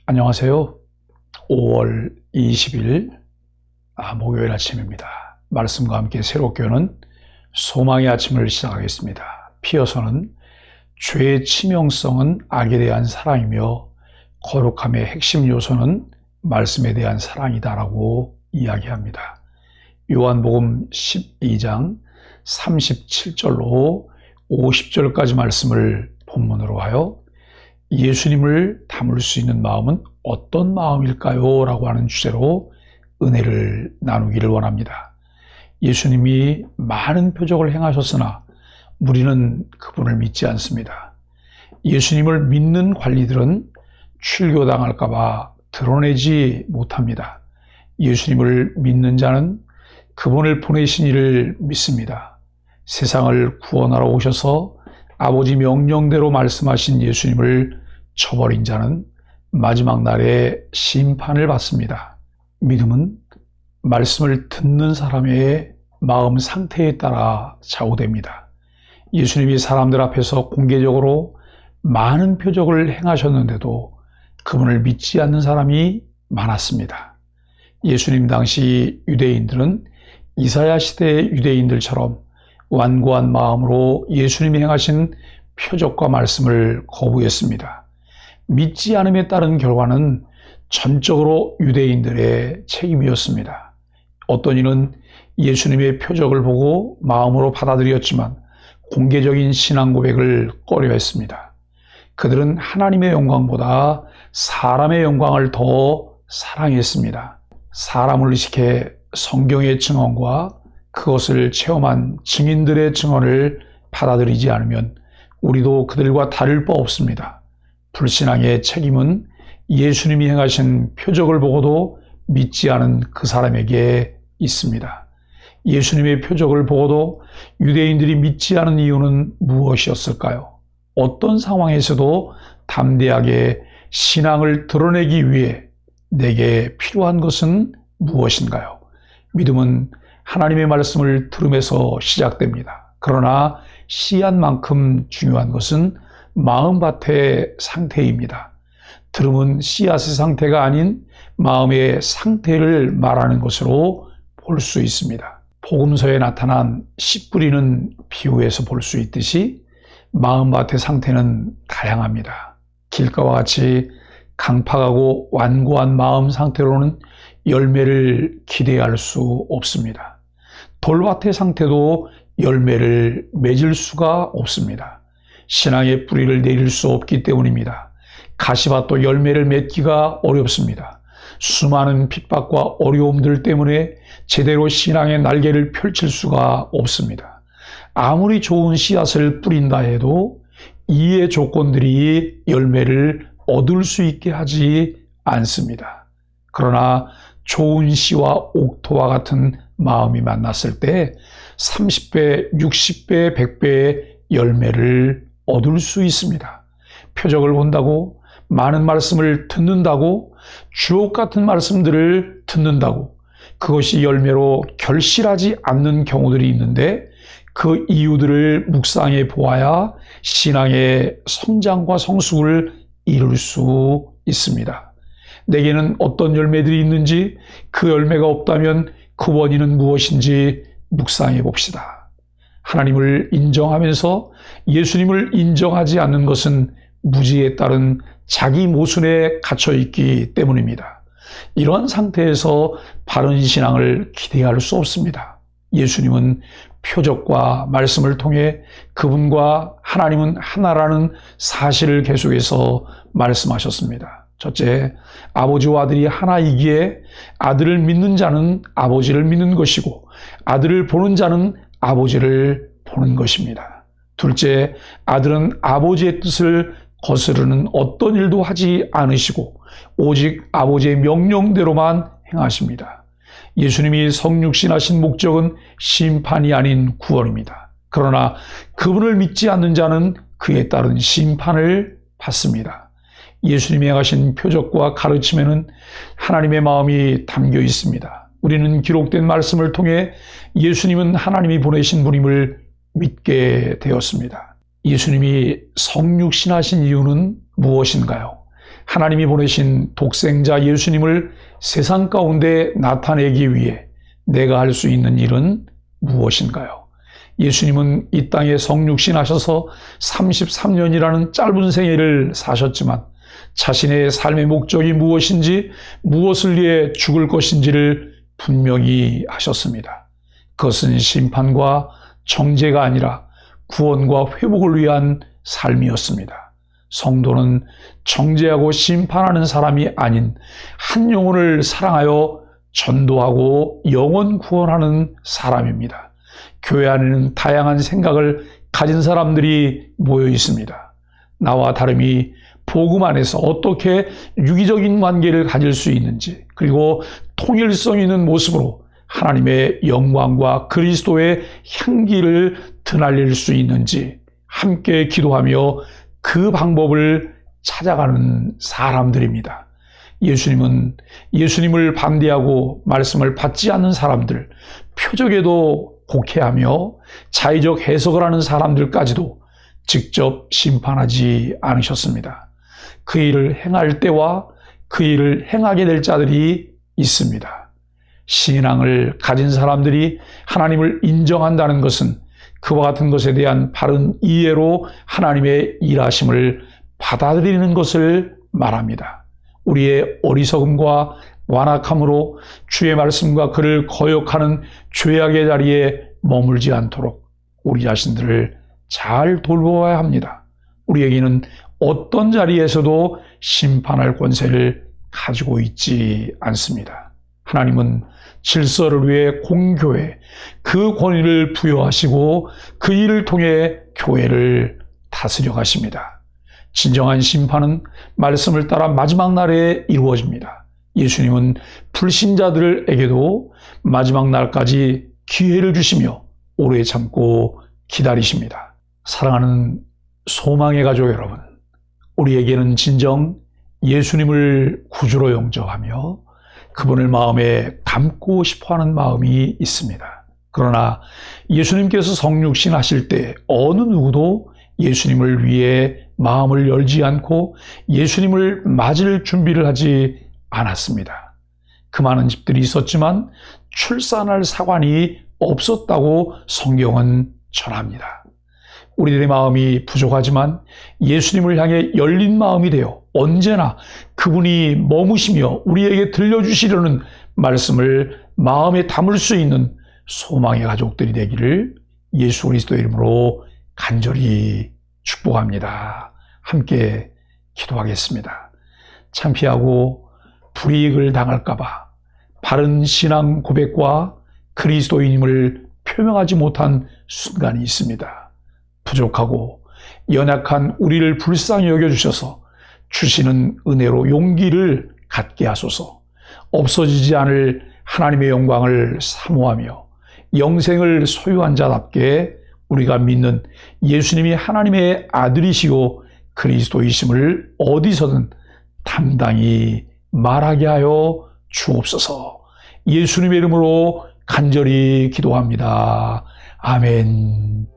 안녕하세요. 5월 20일 목요일 아침입니다. 말씀과 함께 새롭게 오는 소망의 아침을 시작하겠습니다. 피어서는 죄의 치명성은 악에 대한 사랑이며 거룩함의 핵심 요소는 말씀에 대한 사랑이다라고 이야기합니다. 요한복음 12장 37절로 50절까지 말씀을 본문으로 하여 예수님을 닮을 수 있는 마음은 어떤 마음일까요? 라고 하는 주제로 은혜를 나누기를 원합니다. 예수님이 많은 표적을 행하셨으나 우리는 그분을 믿지 않습니다. 예수님을 믿는 관리들은 출교당할까 봐 드러내지 못합니다. 예수님을 믿는 자는 그분을 보내신 이를 믿습니다. 세상을 구원하러 오셔서 아버지 명령대로 말씀하신 예수님을 저버린 자는 마지막 날에 심판을 받습니다. 믿음은 말씀을 듣는 사람의 마음 상태에 따라 좌우됩니다. 예수님이 사람들 앞에서 공개적으로 많은 표적을 행하셨는데도 그분을 믿지 않는 사람이 많았습니다. 예수님 당시 유대인들은 이사야 시대의 유대인들처럼 완고한 마음으로 예수님이 행하신 표적과 말씀을 거부했습니다. 믿지 않음에 따른 결과는 전적으로 유대인들의 책임이었습니다. 어떤 이는 예수님의 표적을 보고 마음으로 받아들였지만 공개적인 신앙 고백을 꺼려했습니다. 그들은 하나님의 영광보다 사람의 영광을 더 사랑했습니다. 사람을 의식해 성경의 증언과 그것을 체험한 증인들의 증언을 받아들이지 않으면 우리도 그들과 다를 바 없습니다. 불신앙의 책임은 예수님이 행하신 표적을 보고도 믿지 않은 그 사람에게 있습니다. 예수님의 표적을 보고도 유대인들이 믿지 않은 이유는 무엇이었을까요? 어떤 상황에서도 담대하게 신앙을 드러내기 위해 내게 필요한 것은 무엇인가요? 믿음은 하나님의 말씀을 들음에서 시작됩니다. 그러나 씨앗만큼 중요한 것은 마음밭의 상태입니다. 들음은 씨앗의 상태가 아닌 마음의 상태를 말하는 것으로 볼 수 있습니다. 복음서에 나타난 씨 뿌리는 비유에서 볼 수 있듯이 마음밭의 상태는 다양합니다. 길가와 같이 강팍하고 완고한 마음 상태로는 열매를 기대할 수 없습니다. 돌밭의 상태도 열매를 맺을 수가 없습니다. 신앙의 뿌리를 내릴 수 없기 때문입니다. 가시밭도 열매를 맺기가 어렵습니다. 수많은 핍박과 어려움들 때문에 제대로 신앙의 날개를 펼칠 수가 없습니다. 아무리 좋은 씨앗을 뿌린다 해도 이의 조건들이 열매를 얻을 수 있게 하지 않습니다. 그러나 좋은 씨와 옥토와 같은 마음이 만났을 때 30배, 60배, 100배의 열매를 얻을 수 있습니다. 표적을 본다고, 많은 말씀을 듣는다고, 주옥 같은 말씀들을 듣는다고 그것이 열매로 결실하지 않는 경우들이 있는데 그 이유들을 묵상해 보아야 신앙의 성장과 성숙을 이룰 수 있습니다. 내게는 어떤 열매들이 있는지, 그 열매가 없다면 그 원인은 무엇인지 묵상해 봅시다. 하나님을 인정하면서 예수님을 인정하지 않는 것은 무지에 따른 자기 모순에 갇혀 있기 때문입니다. 이런 상태에서 바른 신앙을 기대할 수 없습니다. 예수님은 표적과 말씀을 통해 그분과 하나님은 하나라는 사실을 계속해서 말씀하셨습니다. 첫째, 아버지와 아들이 하나이기에 아들을 믿는 자는 아버지를 믿는 것이고 아들을 보는 자는 아버지를 보는 것입니다. 둘째, 아들은 아버지의 뜻을 거스르는 어떤 일도 하지 않으시고 오직 아버지의 명령대로만 행하십니다. 예수님이 성육신하신 목적은 심판이 아닌 구원입니다. 그러나 그분을 믿지 않는 자는 그에 따른 심판을 받습니다. 예수님이 행하신 표적과 가르침에는 하나님의 마음이 담겨 있습니다. 우리는 기록된 말씀을 통해 예수님은 하나님이 보내신 분임을 믿게 되었습니다. 예수님이 성육신하신 이유는 무엇인가요? 하나님이 보내신 독생자 예수님을 세상 가운데 나타내기 위해 내가 할 수 있는 일은 무엇인가요? 예수님은 이 땅에 성육신하셔서 33년이라는 짧은 생애를 사셨지만 자신의 삶의 목적이 무엇인지, 무엇을 위해 죽을 것인지를 분명히 하셨습니다. 그것은 심판과 정죄가 아니라 구원과 회복을 위한 삶이었습니다. 성도는 정죄하고 심판하는 사람이 아닌 한 영혼을 사랑하여 전도하고 영혼 구원하는 사람입니다. 교회 안에는 다양한 생각을 가진 사람들이 모여 있습니다. 나와 다름이 복음 안에서 어떻게 유기적인 관계를 가질 수 있는지, 그리고 통일성 있는 모습으로 하나님의 영광과 그리스도의 향기를 드날릴 수 있는지 함께 기도하며 그 방법을 찾아가는 사람들입니다. 예수님을 반대하고 말씀을 받지 않는 사람들, 표적에도 곡해하며 자의적 해석을 하는 사람들까지도 직접 심판하지 않으셨습니다. 그 일을 행할 때와 그 일을 행하게 될 자들이 있습니다. 신앙을 가진 사람들이 하나님을 인정한다는 것은 그와 같은 것에 대한 바른 이해로 하나님의 일하심을 받아들이는 것을 말합니다. 우리의 어리석음과 완악함으로 주의 말씀과 그를 거역하는 죄악의 자리에 머물지 않도록 우리 자신들을 잘 돌보아야 합니다. 우리에게는 어떤 자리에서도 심판할 권세를 가지고 있지 않습니다. 하나님은 질서를 위해 공교회, 그 권위를 부여하시고 그 일을 통해 교회를 다스려 가십니다. 진정한 심판은 말씀을 따라 마지막 날에 이루어집니다. 예수님은 불신자들에게도 마지막 날까지 기회를 주시며 오래 참고 기다리십니다. 사랑하는 소망의 가족 여러분, 우리에게는 진정 예수님을 구주로 영접하며 그분을 마음에 담고 싶어하는 마음이 있습니다. 그러나 예수님께서 성육신 하실 때 어느 누구도 예수님을 위해 마음을 열지 않고 예수님을 맞을 준비를 하지 않았습니다. 그 많은 집들이 있었지만 출산할 사관이 없었다고 성경은 전합니다. 우리들의 마음이 부족하지만 예수님을 향해 열린 마음이 되어 언제나 그분이 머무시며 우리에게 들려주시려는 말씀을 마음에 담을 수 있는 소망의 가족들이 되기를 예수 그리스도의 이름으로 간절히 축복합니다. 함께 기도하겠습니다. 창피하고 불이익을 당할까 봐 바른 신앙 고백과 그리스도인임을 표명하지 못한 순간이 있습니다. 부족하고 연약한 우리를 불쌍히 여겨주셔서 주시는 은혜로 용기를 갖게 하소서. 없어지지 않을 하나님의 영광을 사모하며 영생을 소유한 자답게 우리가 믿는 예수님이 하나님의 아들이시고 그리스도이심을 어디서든 당당히 말하게 하여 주옵소서. 예수님의 이름으로 간절히 기도합니다. 아멘.